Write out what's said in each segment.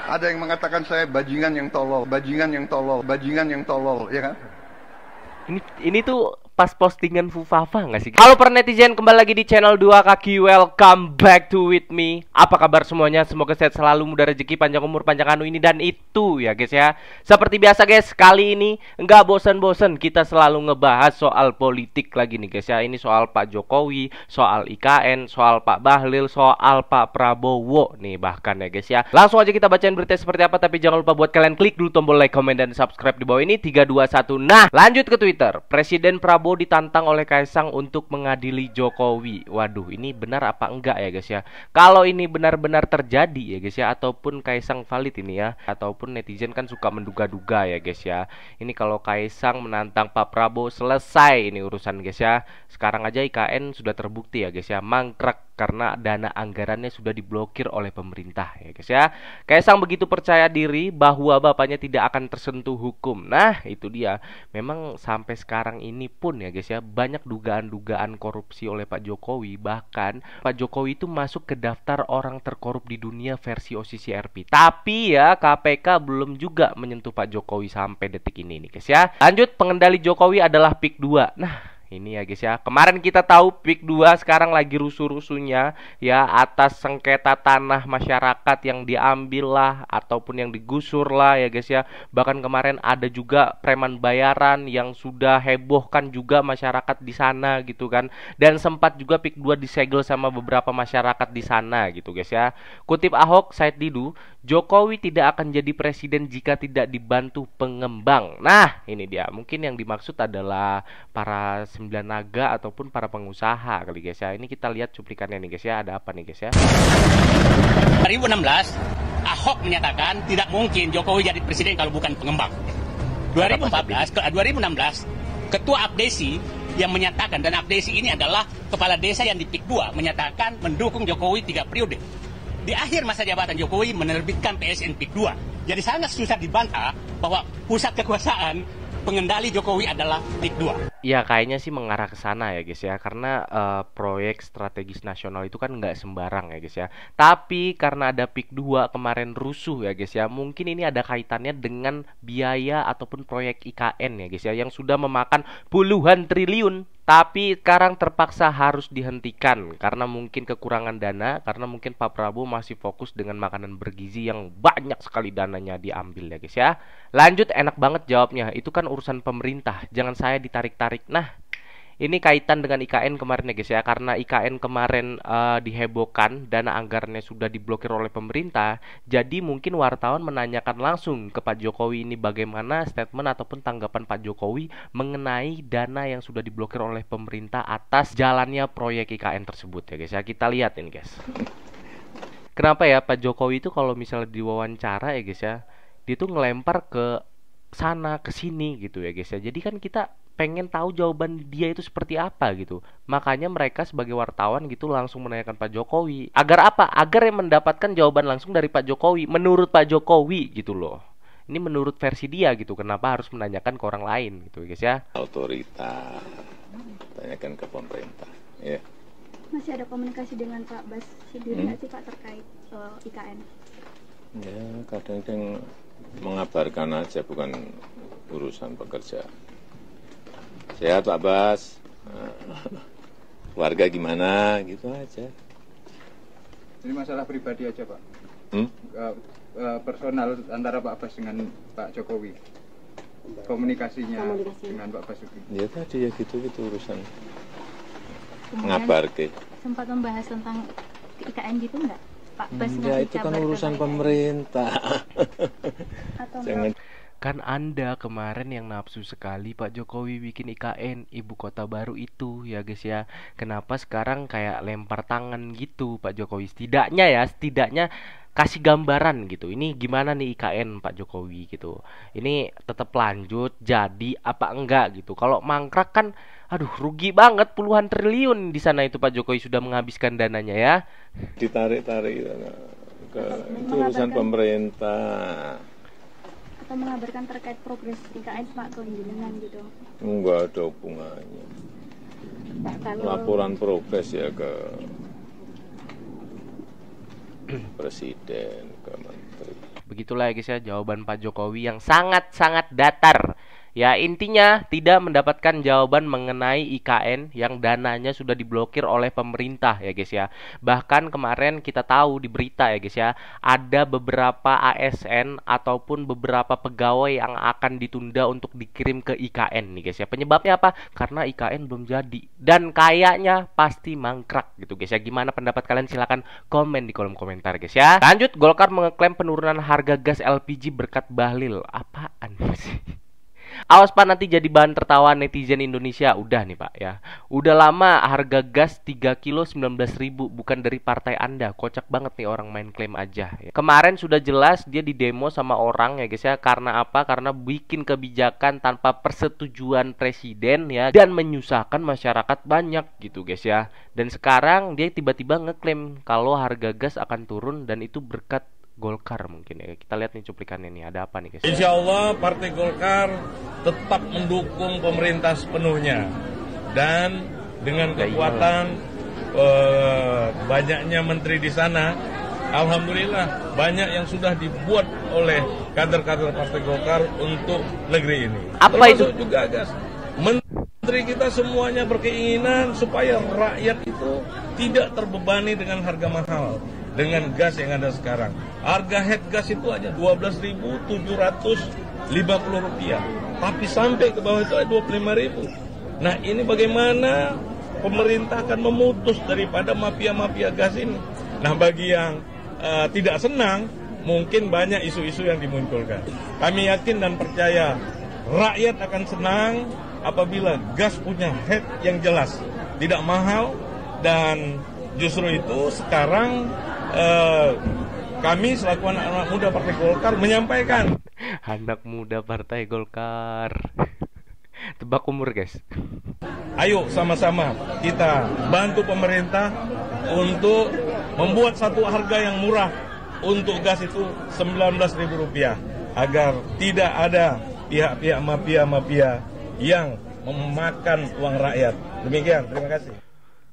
Ada yang mengatakan saya bajingan yang tolol, bajingan yang tolol, bajingan yang tolol, ya kan? Ini tuh pas postingan Fufafa nggak sih? Halo para netizen, kembali lagi di channel 2 kaki. Welcome back to with me. Apa kabar semuanya? Semoga sehat selalu, mudah rezeki, panjang umur, panjang anu ini dan itu ya guys ya. Seperti biasa guys, kali ini nggak bosan-bosan kita selalu ngebahas soal politik lagi nih guys ya. Ini soal Pak Jokowi, soal IKN, soal Pak Bahlil, soal Pak Prabowo nih bahkan ya guys ya. Langsung aja kita bacain berita seperti apa, tapi jangan lupa buat kalian klik dulu tombol like, comment, dan subscribe di bawah ini. 3, 2, 1. Nah, lanjut ke Twitter. Presiden Prabowo ditantang oleh Kaisang untuk mengadili Jokowi. Waduh, ini benar apa enggak ya guys ya? Kalau ini benar-benar terjadi ya guys ya, ataupun Kaisang valid ini ya, ataupun netizen kan suka menduga-duga ya guys ya. Ini kalau Kaisang menantang Pak Prabowo, selesai ini urusan guys ya. Sekarang aja IKN sudah terbukti ya guys ya, mangkrak karena dana anggarannya sudah diblokir oleh pemerintah ya guys ya. Kaisang begitu percaya diri bahwa bapaknya tidak akan tersentuh hukum. Nah, itu dia. Memang sampai sekarang ini pun ya guys ya, banyak dugaan-dugaan korupsi oleh Pak Jokowi. Bahkan Pak Jokowi itu masuk ke daftar orang terkorup di dunia versi OCCRP. Tapi ya KPK belum juga menyentuh Pak Jokowi sampai detik ini nih guys ya. Lanjut, pengendali Jokowi adalah PIK 2. Nah, ini ya guys ya, kemarin kita tahu PIK 2 sekarang lagi rusuh-rusuhnya ya atas sengketa tanah masyarakat yang diambil lah ataupun yang digusur lah ya guys ya. Bahkan kemarin ada juga preman bayaran yang sudah hebohkan juga masyarakat di sana gitu kan. Dan sempat juga PIK 2 disegel sama beberapa masyarakat di sana gitu guys ya. Kutip Ahok Said Didu, Jokowi tidak akan jadi presiden jika tidak dibantu pengembang. Nah, ini dia. Mungkin yang dimaksud adalah para 9 naga ataupun para pengusaha kali guys ya. Ini kita lihat cuplikannya nih guys ya. Ada apa nih guys ya? 2016 Ahok menyatakan tidak mungkin Jokowi jadi presiden kalau bukan pengembang. 2016 Ketua Abdesi yang menyatakan, dan Abdesi ini adalah kepala desa yang di PIK 2, menyatakan mendukung Jokowi 3 periode. Di akhir masa jabatan Jokowi menerbitkan PSN PIK 2. Jadi sangat susah dibantah bahwa pusat kekuasaan pengendali Jokowi adalah PIK 2. Ya kayaknya sih mengarah ke sana ya guys ya. Karena proyek strategis nasional itu kan nggak sembarang ya guys ya. Tapi karena ada PIK 2 kemarin rusuh ya guys ya, mungkin ini ada kaitannya dengan biaya ataupun proyek IKN ya guys ya, yang sudah memakan puluhan triliun. Tapi sekarang terpaksa harus dihentikan karena mungkin kekurangan dana, karena mungkin Pak Prabowo masih fokus dengan makanan bergizi yang banyak sekali dananya diambil ya guys ya. Lanjut, enak banget jawabnya. Itu kan urusan pemerintah, jangan saya ditarik-tarik. Nah, ini kaitan dengan IKN kemarin ya guys ya. Karena IKN kemarin dihebohkan, dana anggarannya sudah diblokir oleh pemerintah. Jadi mungkin wartawan menanyakan langsung ke Pak Jokowi ini bagaimana statement ataupun tanggapan Pak Jokowi mengenai dana yang sudah diblokir oleh pemerintah atas jalannya proyek IKN tersebut ya guys ya. Kita lihat ini guys. Kenapa ya Pak Jokowi itu kalau misalnya diwawancara ya guys ya, dia tuh ngelempar ke sana ke sini gitu ya guys ya. Jadi kan kita pengen tahu jawaban dia itu seperti apa gitu. Makanya mereka sebagai wartawan gitu langsung menanyakan Pak Jokowi. Agar apa? Agar yang mendapatkan jawaban langsung dari Pak Jokowi, menurut Pak Jokowi gitu loh. Ini menurut versi dia gitu. Kenapa harus menanyakan ke orang lain gitu guys ya. Otoritas, tanyakan ke pemerintah ya. Masih ada komunikasi dengan Pak Bas sendiri nggak sih Pak terkait IKN? Ya kadang-kadang mengabarkan aja, bukan urusan pekerjaan. Sehat Pak Bas, keluarga gimana gitu aja. Ini masalah pribadi aja Pak, personal antara Pak Bas dengan Pak Jokowi, komunikasinya dengan Pak Basuki. Ya tadi ya gitu urusan. Kemudian Ngabar ke. sempat membahas tentang IKN gitu nggak Pak Bas? Ya itu kan urusan pemerintah. Atau Jangan. Kan Anda kemarin yang nafsu sekali Pak Jokowi bikin IKN ibu kota baru itu ya guys ya. Kenapa sekarang kayak lempar tangan gitu Pak Jokowi? Setidaknya kasih gambaran gitu. Ini gimana nih IKN Pak Jokowi gitu. Ini tetap lanjut jadi apa enggak gitu. Kalau mangkrak kan aduh rugi banget puluhan triliun di sana itu Pak Jokowi sudah menghabiskan dananya ya. Ditarik-tarik ke itu urusan pemerintah. atau mengabarkan terkait progres IKN Pak ke jenengan gitu? Enggak ada hubungannya. Laporan progres ya ke presiden. presiden, ke menteri. Begitulah ya guys ya jawaban Pak Jokowi yang sangat-sangat datar. Ya intinya tidak mendapatkan jawaban mengenai IKN yang dananya sudah diblokir oleh pemerintah ya guys ya. Bahkan kemarin kita tahu di berita ya guys ya, ada beberapa ASN ataupun beberapa pegawai yang akan ditunda untuk dikirim ke IKN nih guys ya. Penyebabnya apa? Karena IKN belum jadi dan kayaknya pasti mangkrak gitu guys ya. Gimana pendapat kalian? Silahkan komen di kolom komentar guys ya. Lanjut, Golkar mengeklaim penurunan harga gas LPG berkat Bahlil. Apaan sih? Awas Pak, nanti jadi bahan tertawa netizen Indonesia. Udah nih Pak ya, udah lama harga gas 3 kilo 19.000, bukan dari partai Anda. Kocak banget nih orang main klaim aja ya. Kemarin sudah jelas dia di demo sama orang ya guys ya. Karena apa? Karena bikin kebijakan tanpa persetujuan presiden ya, dan menyusahkan masyarakat banyak gitu guys ya. Dan sekarang dia tiba-tiba ngeklaim kalau harga gas akan turun dan itu berkat Golkar mungkin ya. Kita lihat nih cuplikannya nih, ada apa nih guys. Insya Allah Partai Golkar tetap mendukung pemerintah sepenuhnya. Dan dengan kekuatan banyaknya menteri di sana, alhamdulillah banyak yang sudah dibuat oleh kader-kader Partai Golkar untuk negeri ini. Apa itu? Juga gas. Menteri kita semuanya berkeinginan supaya rakyat itu tidak terbebani dengan harga mahal. Dengan gas yang ada sekarang, harga head gas itu aja Rp12.750, tapi sampai ke bawah itu ada 25.000. Nah ini bagaimana pemerintah akan memutus daripada mafia-mafia gas ini? Nah bagi yang tidak senang, mungkin banyak isu-isu yang dimunculkan. Kami yakin dan percaya rakyat akan senang apabila gas punya head yang jelas, tidak mahal, dan justru itu sekarang kami selaku anak-anak muda Partai Golkar menyampaikan. Anak muda Partai Golkar. Tebak umur guys. Ayo sama-sama kita bantu pemerintah untuk membuat satu harga yang murah untuk gas itu Rp19.000, agar tidak ada pihak-pihak mafia-mafia yang memakan uang rakyat. Demikian, terima kasih.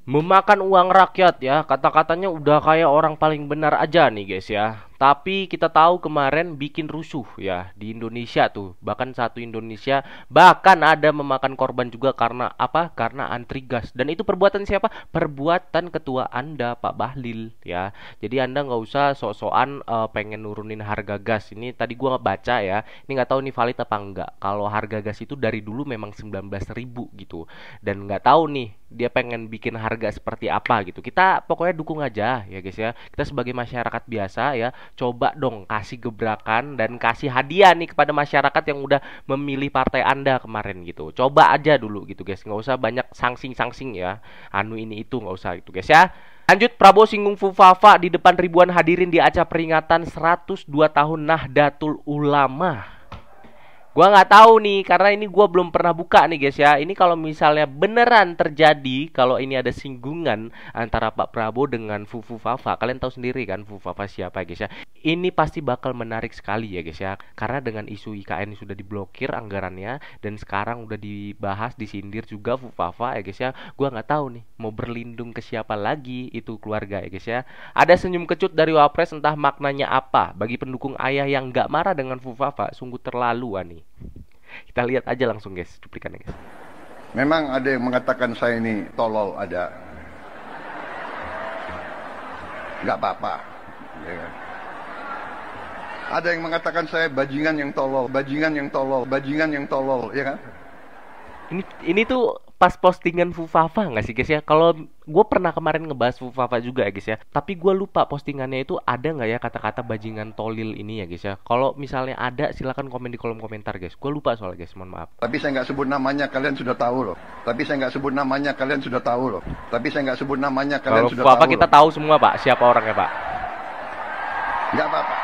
Memakan uang rakyat ya, kata-katanya udah kayak orang paling benar aja nih guys ya. Tapi kita tahu kemarin bikin rusuh ya di Indonesia tuh. Bahkan satu Indonesia, bahkan ada memakan korban juga karena apa? Karena antri gas. Dan itu perbuatan siapa? Perbuatan ketua Anda, Pak Bahlil ya. Jadi Anda nggak usah sok-sokan pengen nurunin harga gas. Ini tadi gua baca ya. Ini nggak tahu nih valid apa enggak. Kalau harga gas itu dari dulu memang 19.000 gitu. Dan nggak tahu nih dia pengen bikin harga seperti apa gitu. Kita pokoknya dukung aja ya guys ya. Kita sebagai masyarakat biasa ya, coba dong kasih gebrakan dan kasih hadiah nih kepada masyarakat yang udah memilih partai Anda kemarin gitu. Coba aja dulu gitu guys, nggak usah banyak sangsing-sangsing ya. Anu ini itu nggak usah gitu guys ya. Lanjut, Prabowo singgung Fufafa di depan ribuan hadirin di acara peringatan 102 tahun Nahdlatul Ulama. Gua nggak tahu nih, karena ini gua belum pernah buka nih guys ya. Ini kalau misalnya beneran terjadi, kalau ini ada singgungan antara Pak Prabowo dengan Fufafa, kalian tahu sendiri kan Fufafa siapa guys ya. Ini pasti bakal menarik sekali ya guys ya. Karena dengan isu IKN sudah diblokir anggarannya, dan sekarang udah dibahas, disindir juga Fufafa ya guys ya. Gua nggak tahu nih mau berlindung ke siapa lagi itu keluarga ya guys ya. Ada senyum kecut dari Wapres, entah maknanya apa. Bagi pendukung ayah yang nggak marah dengan Fufafa, sungguh terlaluan nih. Kita lihat aja langsung guys cuplikannya guys. Memang ada yang mengatakan saya ini tolol, ada. Nggak apa-apa. Ya kan? Ada yang mengatakan saya bajingan yang tolol, bajingan yang tolol, bajingan yang tolol, ya kan? Ini tuh pas postingan Fufafa nggak sih guys ya? Kalau gue pernah kemarin ngebahas Fufafa juga ya guys ya, tapi gue lupa postingannya itu ada nggak ya kata-kata bajingan tolil ini ya guys ya. Kalau misalnya ada, silakan komen di kolom komentar guys. Gue lupa soalnya guys, mohon maaf. Tapi saya nggak sebut namanya, kalian sudah tahu loh. Tapi saya nggak sebut namanya, kalian sudah tahu loh. Tapi saya nggak sebut namanya, kalian sudah tahu. Kalau Fufafa kita tahu semua Pak, siapa orangnya Pak. Nggak apa-apa.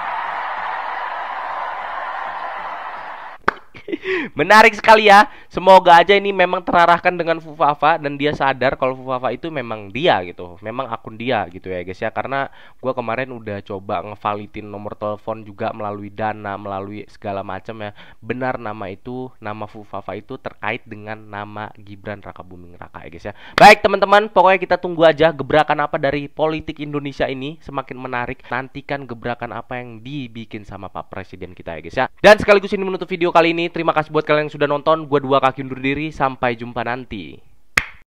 Menarik sekali ya. Semoga aja ini memang terarahkan dengan Fufafa dan dia sadar kalau Fufafa itu memang dia gitu. Memang akun dia gitu ya guys ya. Karena gua kemarin udah coba ngevalidatin nomor telepon juga melalui Dana, melalui segala macam ya. Benar nama itu, nama Fufafa itu terkait dengan nama Gibran Rakabuming Raka ya guys ya. Baik teman-teman, pokoknya kita tunggu aja gebrakan apa dari politik Indonesia ini. Semakin menarik. Nantikan gebrakan apa yang dibikin sama Pak Presiden kita ya guys ya. Dan sekaligus ini menutup video kali ini. Terima kasih buat kalian yang sudah nonton. Gua Dua Kaki undur diri. Sampai jumpa nanti.